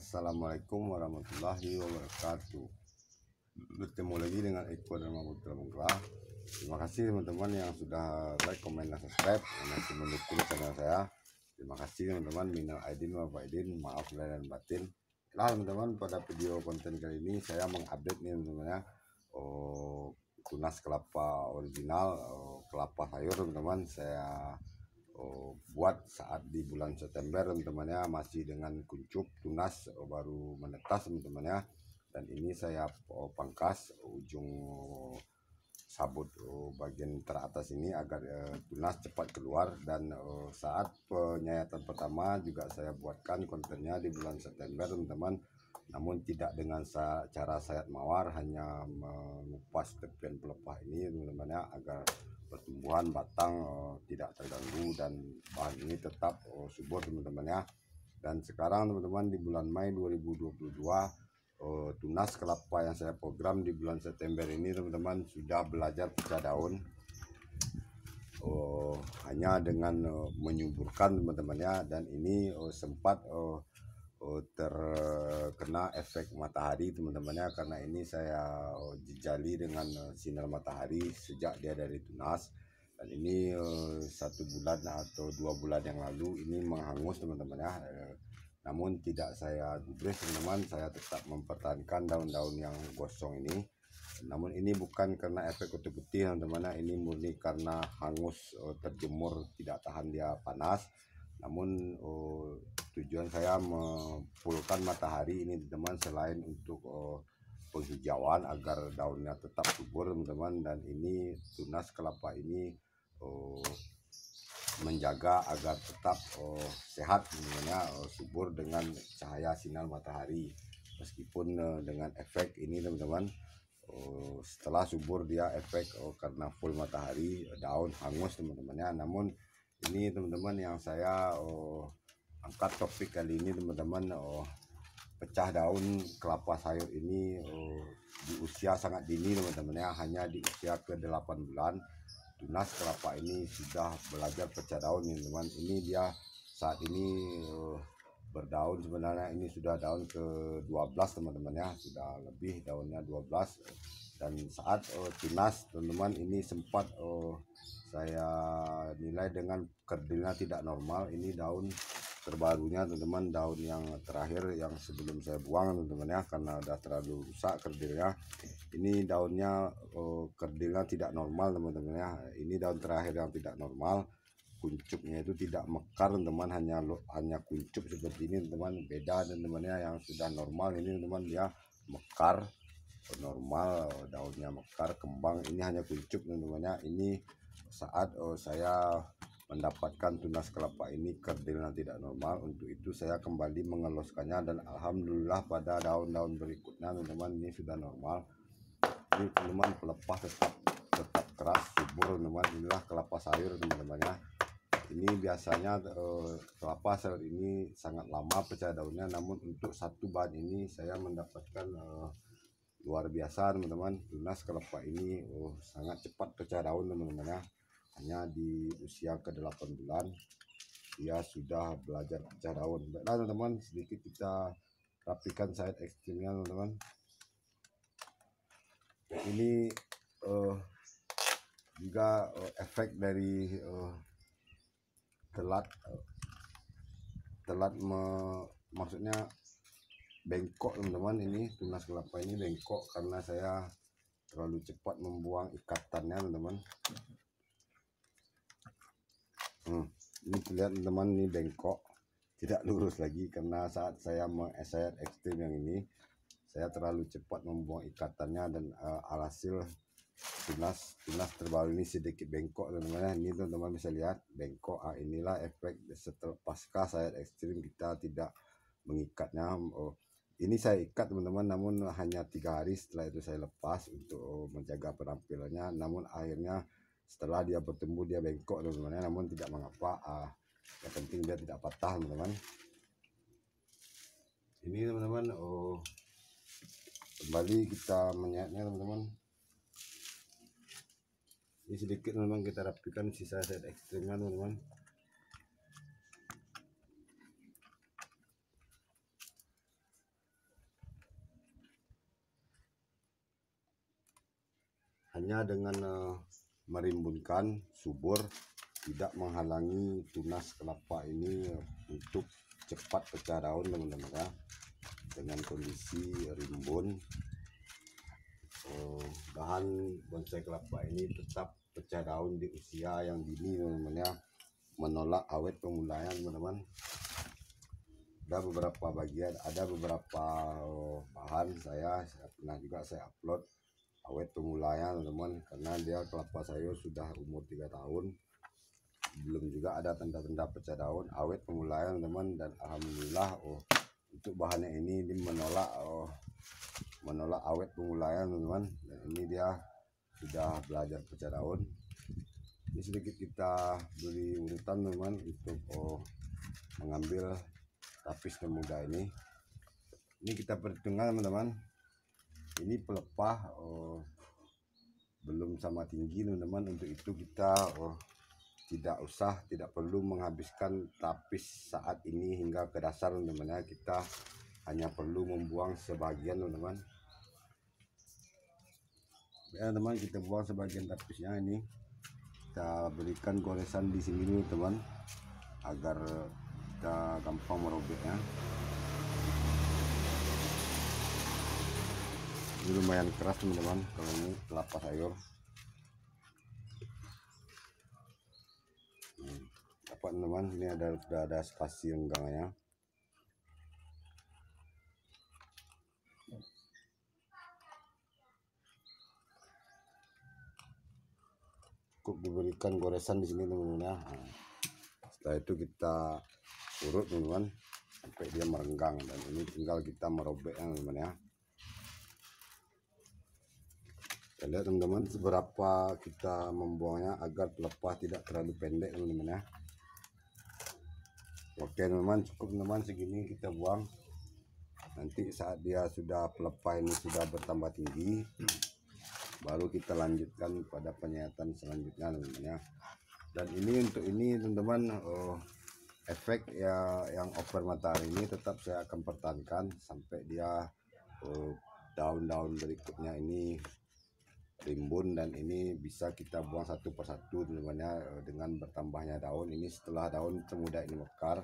Assalamualaikum warahmatullahi wabarakatuh. Bertemu lagi dengan Eko dan Mahmud Menggelar. Terima kasih teman-teman yang sudah like, komen, dan subscribe, yang masih mendukung channel saya. Terima kasih teman-teman. Minal aidin wal faizin, maaf lahir dan batin. Nah teman-teman, pada video konten kali ini saya mengupdate nih teman-teman ya, tunas kelapa original, kelapa sayur teman-teman. Saya buat saat di bulan September teman-teman ya, masih dengan kuncup tunas, baru menetas teman-teman ya. Dan ini saya pangkas ujung sabut bagian teratas ini agar tunas cepat keluar. Dan saat penyayatan pertama juga saya buatkan kontennya di bulan September teman-teman, namun tidak dengan cara sayat mawar, hanya mengupas tepian pelepah ini teman-teman ya, agar pertumbuhan batang tidak terganggu dan bahan ini tetap subur teman-teman ya. Dan sekarang teman-teman di bulan Mei 2022, tunas kelapa yang saya program di bulan September ini teman-teman sudah belajar pecah daun, hanya dengan menyuburkan teman-teman ya. Dan ini sempat terkena efek matahari teman-teman ya, karena ini saya jejali dengan sinar matahari sejak dia dari tunas. Dan ini 1 bulan atau 2 bulan yang lalu ini menghangus teman-teman ya. Namun tidak saya gubris teman-teman, saya tetap mempertahankan daun-daun yang gosong ini. Namun ini bukan karena efek kutu putih teman-teman ya, ini murni karena hangus, terjemur, tidak tahan dia panas. Namun tujuan saya mempulkan matahari ini teman-teman, selain untuk penghijauan agar daunnya tetap subur teman-teman. Dan ini tunas kelapa ini menjaga agar tetap sehat teman-teman, subur dengan cahaya sinar matahari. Meskipun dengan efek ini teman-teman, setelah subur dia efek karena full matahari daun hangus teman-teman ya. Namun ini teman-teman yang saya angkat topik kali ini teman-teman, pecah daun kelapa sayur ini di usia sangat dini teman-teman ya, hanya di usia ke-8 bulan tunas kelapa ini sudah belajar pecah daun teman-teman. Ini dia saat ini berdaun, sebenarnya ini sudah daun ke-12 teman-teman ya, sudah lebih daunnya 12. Dan saat tunas teman-teman ini sempat saya nilai dengan kerdilnya tidak normal. Ini daun terbarunya teman-teman, daun yang terakhir yang sebelum saya buang teman-teman ya, karena udah terlalu rusak kerdilnya. Ini daunnya kerdilnya tidak normal teman-teman ya. Ini daun terakhir yang tidak normal, kuncupnya itu tidak mekar teman-teman, hanya kuncup seperti ini teman-teman. Beda teman-teman ya, yang sudah normal ini teman-teman dia mekar normal, daunnya mekar, kembang. Ini hanya kuncup teman-teman ya. Ini saat saya mendapatkan tunas kelapa ini kerdilnya tidak normal, untuk itu saya kembali mengeloskannya. Dan alhamdulillah pada daun-daun berikutnya teman-teman ini sudah normal. Ini teman-teman pelepah tetap keras, subur teman-teman. Inilah kelapa sayur teman-teman ya. Ini biasanya kelapa sayur ini sangat lama pecah daunnya, namun untuk satu bahan ini saya mendapatkan luar biasa teman-teman. Tunas kelapa ini sangat cepat pecah daun teman-teman ya, hanya di usia ke-8 bulan dia sudah belajar pecah daun. Baiklah teman-teman, sedikit kita rapikan side ekstrimnya teman-teman. Ini juga efek dari maksudnya bengkok teman-teman. Ini tunas kelapa ini bengkok karena saya terlalu cepat membuang ikatannya teman-teman. Ini terlihat teman-teman, ini bengkok, tidak lurus lagi karena saat saya mengesayat ekstrim yang ini saya terlalu cepat membuang ikatannya. Dan alhasil tunas terbaru ini sedikit bengkok teman-teman. Ini teman-teman bisa lihat bengkok. Inilah efek setelah pasca sayat ekstrim kita tidak mengikatnya. Ini saya ikat teman-teman, namun hanya 3 hari, setelah itu saya lepas untuk menjaga penampilannya. Namun akhirnya setelah dia bertumbuh dia bengkok teman-teman, namun tidak mengapa, yang penting dia tidak patah teman-teman. Ini teman-teman kembali kita menyayatnya teman-teman. Ini sedikit teman-teman kita rapikan sisa sayat ekstrimnya teman-teman. hanya dengan merimbunkan subur tidak menghalangi tunas kelapa ini untuk cepat pecah daun teman-teman ya. Dengan kondisi rimbun, bahan bonsai kelapa ini tetap pecah daun di usia yang dini teman-teman ya, menolak awet pemulanya teman-teman. Ada beberapa bahan saya pernah juga saya upload awet pemulanya teman-teman, karena dia kelapa saya sudah umur 3 tahun belum juga ada tanda-tanda pecah daun, awet pemulanya teman-teman. Dan alhamdulillah untuk bahannya ini menolak awet pemulanya teman-teman, dan ini dia sudah belajar pecah daun. Ini sedikit kita beri urutan teman-teman untuk mengambil tapis muda ini kita perhitungkan teman-teman. Ini pelepah belum sama tinggi teman-teman, untuk itu kita tidak perlu menghabiskan tapis saat ini hingga ke dasar teman-teman ya. Kita hanya perlu membuang sebagian teman-teman ya teman. Kita buang sebagian tapisnya, ini kita berikan goresan di sini dulu teman, agar kita gampang merobeknya. Ini lumayan keras teman-teman kalau ini kelapa sayur. Dapat teman-teman, ini sudah ada spasi renggangnya. Cukup diberikan goresan di sini teman-teman ya. Setelah itu kita urut teman-teman sampai dia merenggang, dan ini tinggal kita merobeknya teman-teman ya. Kita lihat teman-teman seberapa kita membuangnya agar pelepah tidak terlalu pendek teman-teman ya. Oke teman-teman, cukup teman-teman segini kita buang. Nanti saat dia sudah pelepah ini sudah bertambah tinggi, baru kita lanjutkan pada penyayatan selanjutnya teman-teman ya. Dan ini untuk ini teman-teman efek ya yang over matahari ini tetap saya akan pertahankan sampai dia daun-daun berikutnya ini rimbun, dan ini bisa kita buang satu persatu teman-teman ya. Dengan bertambahnya daun ini, setelah daun semuda ini mekar,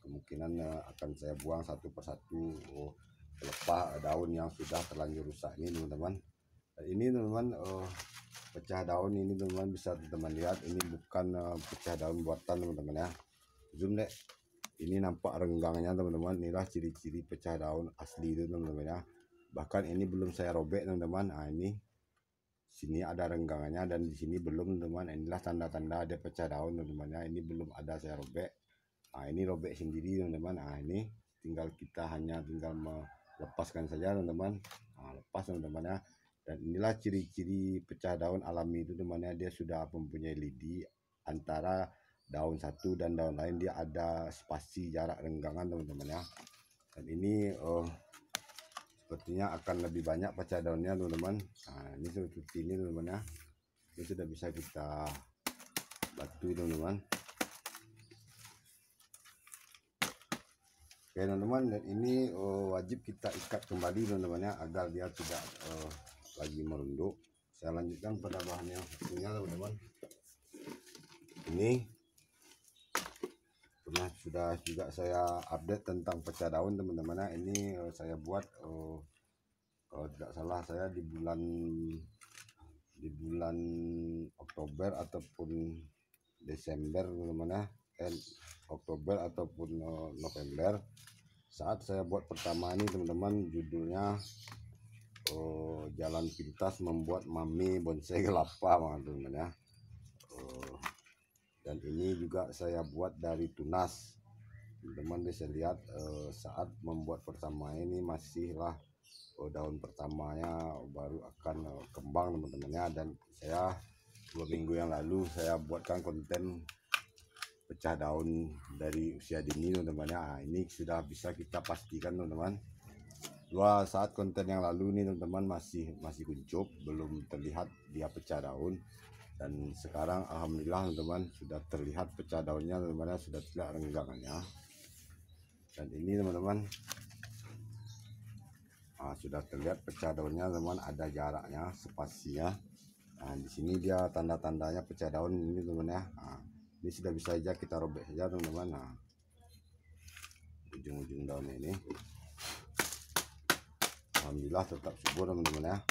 kemungkinan akan saya buang satu persatu pelepah daun yang sudah terlanjur rusak ini teman-teman. Ini teman-teman pecah daun ini teman-teman, bisa teman-teman lihat ini bukan pecah daun buatan teman-teman ya. Zoom deh, ini nampak renggangnya teman-teman. Inilah ciri-ciri pecah daun asli itu teman-teman ya. Bahkan ini belum saya robek teman-teman. Nah, ini sini ada renggangannya dan di sini belum teman-teman. Inilah tanda-tanda ada pecah daun teman-teman ya. Ini belum ada saya robek. Nah, ini robek sendiri teman-teman. Nah, ini kita hanya tinggal melepaskan saja teman-teman. Nah, lepas teman-teman ya. Dan inilah ciri-ciri pecah daun alami itu teman-teman ya. Dia sudah mempunyai lidi antara daun satu dan daun lain, dia ada spasi jarak renggangan teman-teman ya. Dan ini sepertinya akan lebih banyak pecah daunnya teman-teman. Nah, ini seperti ini teman-teman ya. Ini sudah bisa kita batu teman-teman. Oke teman-teman, dan ini wajib kita ikat kembali teman-teman ya, agar dia tidak lagi merunduk. Saya lanjutkan pada bahan yang satunya teman-teman. Ini sudah juga saya update tentang pecah daun teman-teman ya. Ini saya buat kalau tidak salah saya di bulan Oktober ataupun Desember teman-teman ya. Oktober ataupun November, saat saya buat pertama ini teman-teman, judulnya Jalan Pintas Membuat Mami Bonsai Kelapa teman-teman ya. Dan ini juga saya buat dari tunas teman-teman. Bisa lihat saat membuat pertama ini masihlah daun pertamanya baru akan kembang teman-teman ya. Dan saya 2 minggu yang lalu saya buatkan konten pecah daun dari usia dini teman-teman ya. Nah, ini sudah bisa kita pastikan teman-teman. Saat konten yang lalu nih teman-teman masih kuncup, belum terlihat dia pecah daun. Dan sekarang alhamdulillah teman-teman sudah terlihat pecah daunnya teman-teman ya, sudah terlihat renggangannya. Dan ini teman-teman sudah terlihat pecah daunnya teman, ada jaraknya spasinya. Nah, di sini dia tanda-tandanya pecah daun ini teman ya. Nah, ini sudah bisa aja kita robek saja teman-teman. Nah, ujung-ujung daunnya ini alhamdulillah tetap subur teman-teman ya.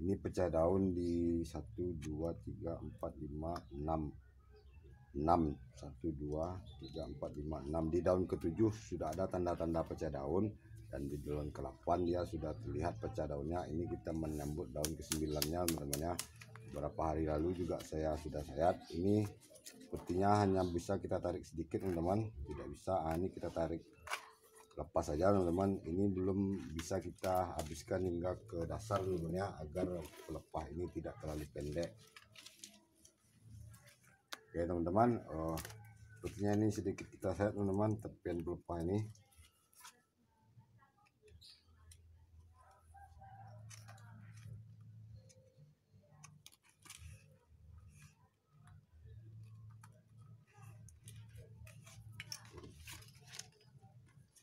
Ini pecah daun di 1 2 3 4 5 6 1 2 3 4 5 6 di daun ke-7 sudah ada tanda-tanda pecah daun, dan di daun ke-8 dia sudah terlihat pecah daunnya. Ini kita menyambut daun ke-9-nya teman-teman ya. Beberapa hari lalu juga saya sudah sayat. Ini sepertinya hanya bisa kita tarik sedikit teman-teman, tidak bisa. Ini kita tarik lepas saja teman-teman. Ini belum bisa kita habiskan hingga ke dasar teman-teman ya, agar pelepah ini tidak terlalu pendek. Oke teman-teman, sepertinya ini sedikit kita sayat teman-teman tepian pelepah ini.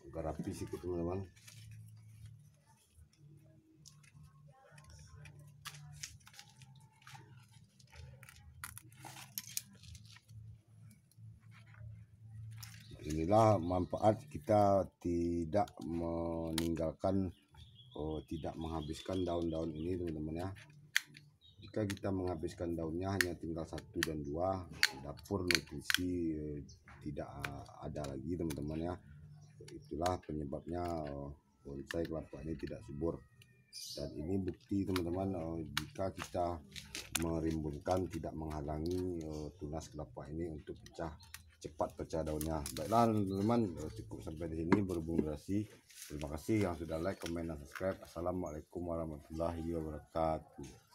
Agak rapi sedikit teman-teman. Inilah manfaat kita tidak meninggalkan, tidak menghabiskan daun-daun ini teman-teman ya. Jika kita menghabiskan daunnya hanya tinggal 1 dan 2, dapur nutrisi tidak ada lagi teman-teman ya. Itulah penyebabnya bonsai kelapa ini tidak subur. Dan ini bukti teman-teman, jika kita merimbunkan tidak menghalangi tunas kelapa ini untuk cepat pecah daunnya. Baiklah teman-teman, cukup sampai di sini berhubung durasi. Terima kasih yang sudah like, komen, dan subscribe. Assalamualaikum warahmatullahi wabarakatuh.